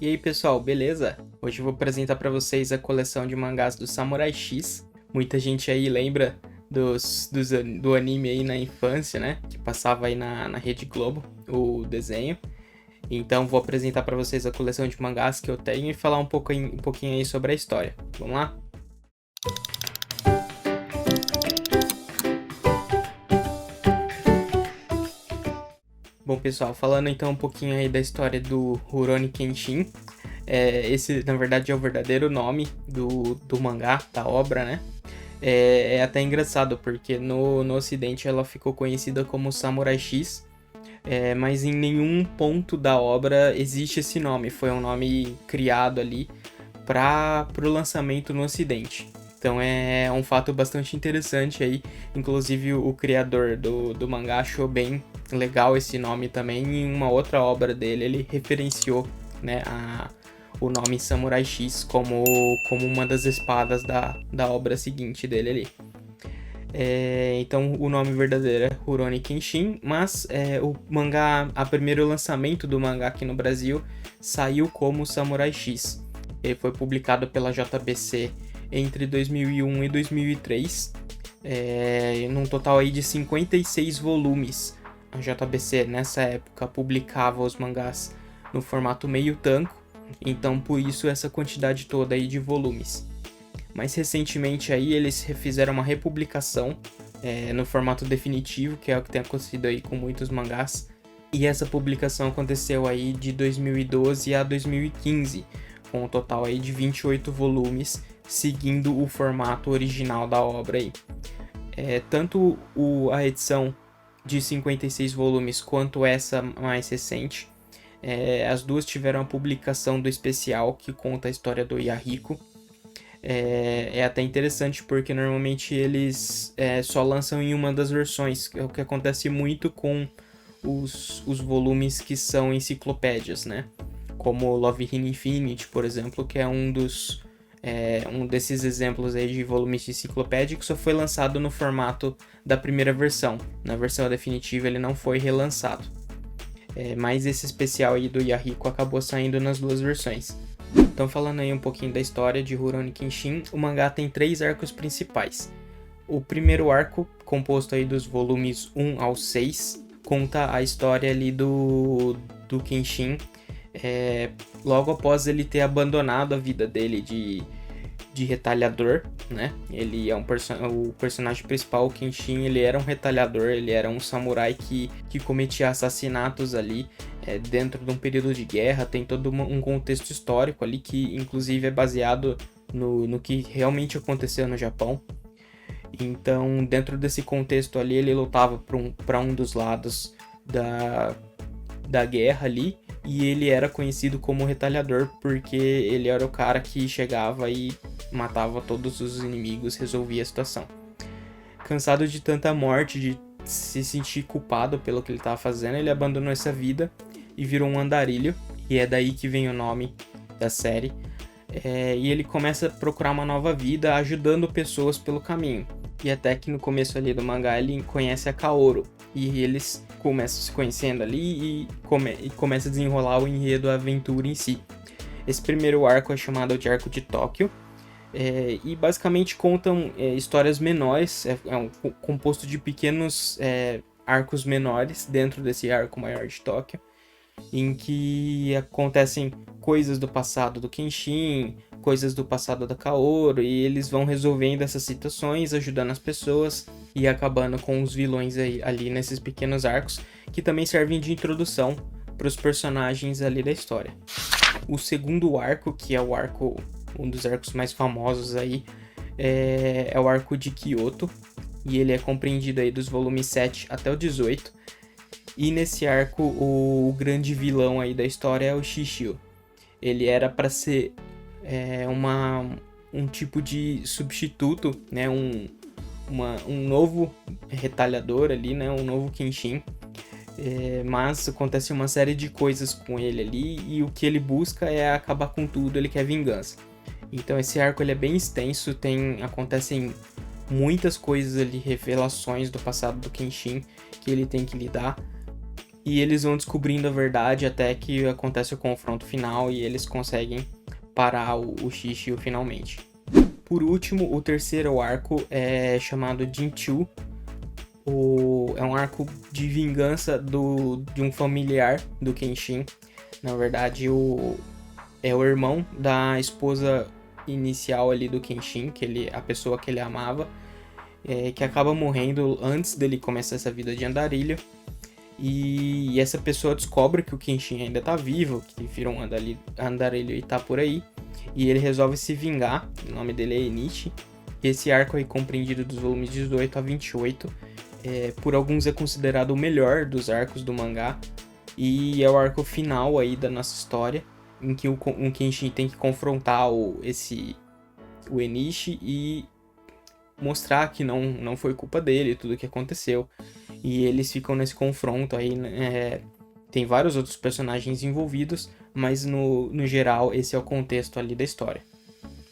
E aí pessoal, beleza? Hoje eu vou apresentar pra vocês a coleção de mangás do Samurai X. Muita gente aí lembra do anime aí na infância, né? Que passava aí na Rede Globo, o desenho. Então vou apresentar pra vocês a coleção de mangás que eu tenho e falar um pouquinho aí sobre a história. Vamos lá? Bom pessoal, falando então um pouquinho aí da história do Rurouni Kenshin. Esse na verdade é o verdadeiro nome do mangá, da obra, né? É até engraçado, porque no ocidente ela ficou conhecida como Samurai X, mas em nenhum ponto da obra existe esse nome. Foi um nome criado ali para o lançamento no ocidente. Então é um fato bastante interessante aí. Inclusive o criador do mangá achou bem legal esse nome também. Em uma outra obra dele ele referenciou, né, o nome Samurai X como uma das espadas da obra seguinte dele ali. Então o nome verdadeiro é Rurouni Kenshin, mas o mangá, o primeiro lançamento do mangá aqui no Brasil saiu como Samurai X. Ele foi publicado pela JBC entre 2001 e 2003, num total aí de 56 volumes. A JBC nessa época publicava os mangás no formato meio tanco, então por isso essa quantidade toda aí de volumes. Mais recentemente aí eles fizeram uma republicação no formato definitivo, que é o que tem acontecido aí com muitos mangás. E essa publicação aconteceu aí de 2012 a 2015, com um total aí de 28 volumes, seguindo o formato original da obra aí. Tanto a edição de 56 volumes quanto essa mais recente, as duas tiveram a publicação do especial que conta a história do Yahiko. É até interessante porque normalmente eles só lançam em uma das versões, que é o que acontece muito com os volumes que são enciclopédias, né? Como Love Hina Infinite, por exemplo, que é um desses exemplos aí de volumes de enciclopédia que só foi lançado no formato da primeira versão. Na versão definitiva ele não foi relançado. Mas esse especial aí do Yahiko acabou saindo nas duas versões. Então, falando aí um pouquinho da história de Rurouni Kenshin, o mangá tem 3 arcos principais. O primeiro arco, composto aí dos volumes 1 ao 6, conta a história ali do Kenshin, logo após ele ter abandonado a vida dele de retalhador, né? Ele é o personagem principal, o Kenshin, ele era um retalhador, ele era um samurai que cometia assassinatos ali dentro de um período de guerra. Tem todo um contexto histórico ali que inclusive é baseado no que realmente aconteceu no Japão. Então, dentro desse contexto ali, ele lutava para um dos lados da guerra ali, e ele era conhecido como retalhador porque ele era o cara que chegava e matava todos os inimigos, resolvia a situação. Cansado de tanta morte, de se sentir culpado pelo que ele estava fazendo, ele abandonou essa vida e virou um andarilho, e é daí que vem o nome da série. E ele começa a procurar uma nova vida, ajudando pessoas pelo caminho. E até que no começo ali do mangá ele conhece a Kaoru, e eles começam se conhecendo ali e começa a desenrolar o enredo, a aventura em si. Esse primeiro arco é chamado de Arco de Tóquio, e basicamente contam histórias menores, composto de pequenos arcos menores dentro desse arco maior de Tóquio, em que acontecem coisas do passado do Kenshin, coisas do passado da Kaoru, e eles vão resolvendo essas situações, ajudando as pessoas e acabando com os vilões ali nesses pequenos arcos, que também servem de introdução para os personagens ali da história. O segundo arco, que é um dos arcos mais famosos aí, é o arco de Kyoto, e ele é compreendido aí dos volumes 7 até o 18. E nesse arco, o grande vilão aí da história é o Shishio. Ele era para ser um tipo de substituto, né? Um novo retalhador ali, né? Um novo Kenshin. Mas acontece uma série de coisas com ele ali, e o que ele busca é acabar com tudo, ele quer vingança. Então esse arco ele é bem extenso, acontecem muitas coisas ali, revelações do passado do Kenshin que ele tem que lidar. e eles vão descobrindo a verdade até que acontece o confronto final e eles conseguem parar o Shishio finalmente. Por último, o terceiro arco é chamado Jinchu. É um arco de vingança de um familiar do Kenshin. Na verdade, é o irmão da esposa inicial ali do Kenshin, a pessoa que ele amava, que acaba morrendo antes dele começar essa vida de andarilho. E essa pessoa descobre que o Kenshin ainda tá vivo, que virou um andarilho e tá por aí. E ele resolve se vingar, o nome dele é Enishi. Esse arco aí compreendido dos volumes 18 a 28, por alguns é considerado o melhor dos arcos do mangá. E é o arco final aí da nossa história, em que o Kenshin tem que confrontar o Enishi e mostrar que não foi culpa dele tudo que aconteceu. E eles ficam nesse confronto aí, tem vários outros personagens envolvidos, mas no geral esse é o contexto ali da história.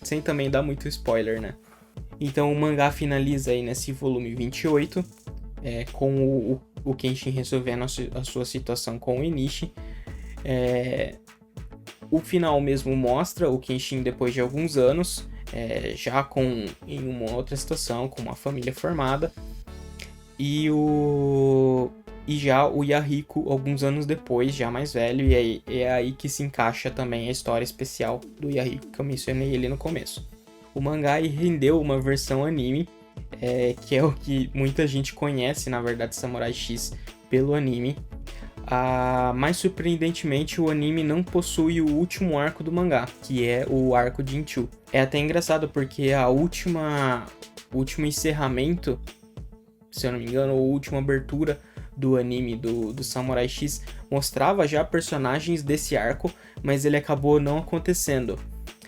Sem também dar muito spoiler, né? Então o mangá finaliza aí nesse volume 28, com o Kenshin resolvendo a sua situação com o Enishi. O final mesmo mostra o Kenshin depois de alguns anos, já em uma outra situação, com uma família formada. E já o Yahiko, alguns anos depois, já mais velho, e é aí que se encaixa também a história especial do Yahiko, que eu mencionei ele no começo. O mangá rendeu uma versão anime, que é o que muita gente conhece, na verdade, Samurai X pelo anime. Mais surpreendentemente, o anime não possui o último arco do mangá, que é o arco Jinchu. É até engraçado porque o último encerramento, se eu não me engano, a última abertura do anime do Samurai X mostrava já personagens desse arco, mas ele acabou não acontecendo.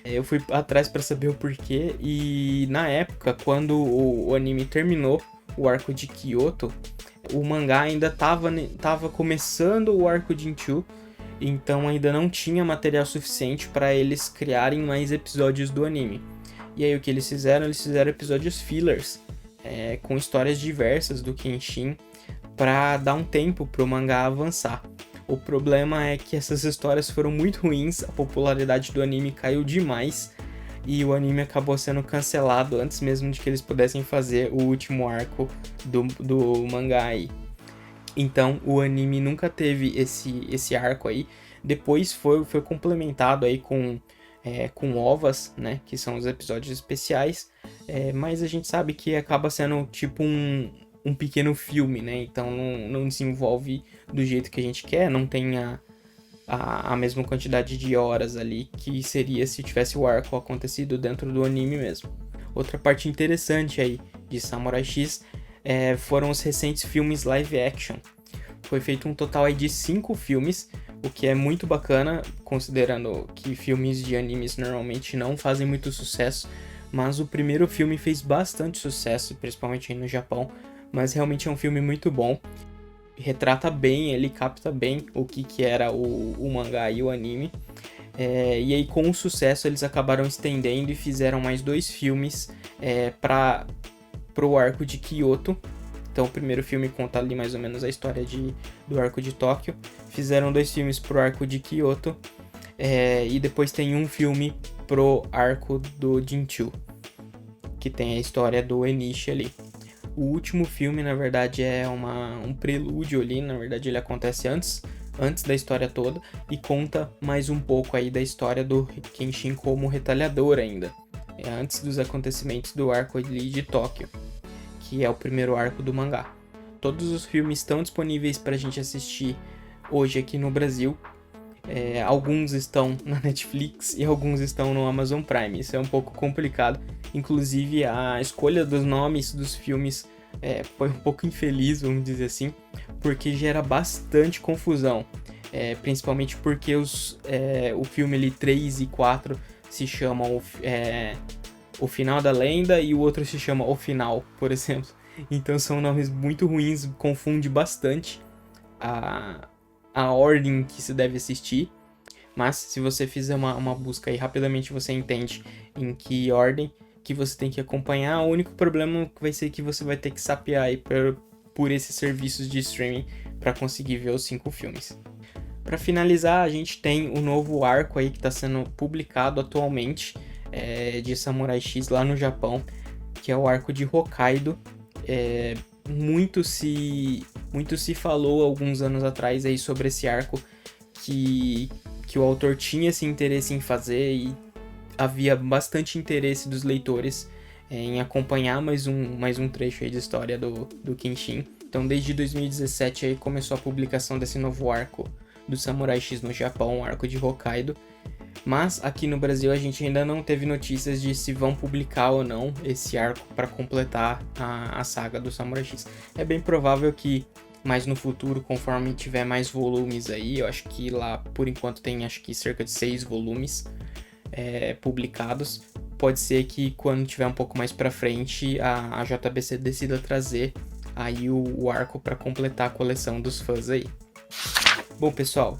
Eu fui atrás para saber o porquê, e na época, quando o anime terminou, o arco de Kyoto, o mangá ainda tava começando o arco de Jinchu, então ainda não tinha material suficiente para eles criarem mais episódios do anime. E aí o que eles fizeram? Eles fizeram episódios fillers, com histórias diversas do Kenshin, para dar um tempo pro mangá avançar. O problema é que essas histórias foram muito ruins, a popularidade do anime caiu demais, e o anime acabou sendo cancelado antes mesmo de que eles pudessem fazer o último arco do mangá aí. Então o anime nunca teve esse arco aí. Depois foi complementado aí com ovas, né, que são os episódios especiais, mas a gente sabe que acaba sendo tipo um pequeno filme, né, então não desenvolve do jeito que a gente quer, não tem a mesma quantidade de horas ali que seria se tivesse o arco acontecido dentro do anime mesmo. Outra parte interessante aí de Samurai X foram os recentes filmes live action. Foi feito um total aí de 5 filmes, o que é muito bacana, considerando que filmes de animes normalmente não fazem muito sucesso, mas o primeiro filme fez bastante sucesso, principalmente aí no Japão, mas realmente é um filme muito bom. Retrata bem, ele capta bem o que era o mangá e o anime. E aí, com o sucesso, eles acabaram estendendo e fizeram mais 2 filmes pro arco de Kyoto. Então, o primeiro filme conta ali mais ou menos a história do arco de Tóquio. Fizeram 2 filmes pro arco de Kyoto. E depois tem um filme pro arco do Jinchu, que tem a história do Enishi ali. O último filme, na verdade, é um prelúdio ali, na verdade ele acontece antes da história toda, e conta mais um pouco aí da história do Kenshin como retalhador ainda, antes dos acontecimentos do arco ali de Tóquio, que é o primeiro arco do mangá. Todos os filmes estão disponíveis pra gente assistir hoje aqui no Brasil. Alguns estão na Netflix e alguns estão no Amazon Prime. Isso é um pouco complicado. Inclusive, a escolha dos nomes dos filmes foi um pouco infeliz, vamos dizer assim, porque gera bastante confusão. Principalmente porque o filme ali 3 e 4 se chamam O Final da Lenda e o outro se chama O Final, por exemplo. Então são nomes muito ruins, confunde bastante a ordem que se deve assistir, mas se você fizer uma busca aí rapidamente você entende em que ordem que você tem que acompanhar. O único problema vai ser que você vai ter que sapear aí por esses serviços de streaming para conseguir ver os 5 filmes. Para finalizar, a gente tem o novo arco aí que está sendo publicado atualmente de Samurai X lá no Japão, que é o arco de Hokkaido. Muito se falou alguns anos atrás aí sobre esse arco que o autor tinha esse interesse em fazer e havia bastante interesse dos leitores em acompanhar mais um trecho aí de história do Kenshin. Então desde 2017 aí começou a publicação desse novo arco do Samurai X no Japão, o arco de Hokkaido. Mas aqui no Brasil a gente ainda não teve notícias de se vão publicar ou não esse arco para completar a saga do Samurai X. É bem provável que mais no futuro, conforme tiver mais volumes aí, eu acho que lá por enquanto tem acho que cerca de 6 volumes publicados. Pode ser que quando tiver um pouco mais para frente a JBC decida trazer aí o arco para completar a coleção dos fãs aí. Bom, pessoal,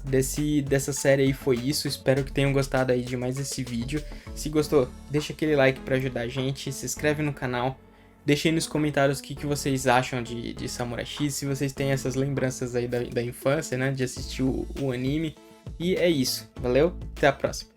dessa série aí foi isso. Espero que tenham gostado aí de mais esse vídeo. Se gostou, deixa aquele like para ajudar a gente, se inscreve no canal, deixa aí nos comentários o que vocês acham de Samurai X, se vocês têm essas lembranças aí da infância, né, de assistir o anime. E é isso, valeu, até a próxima.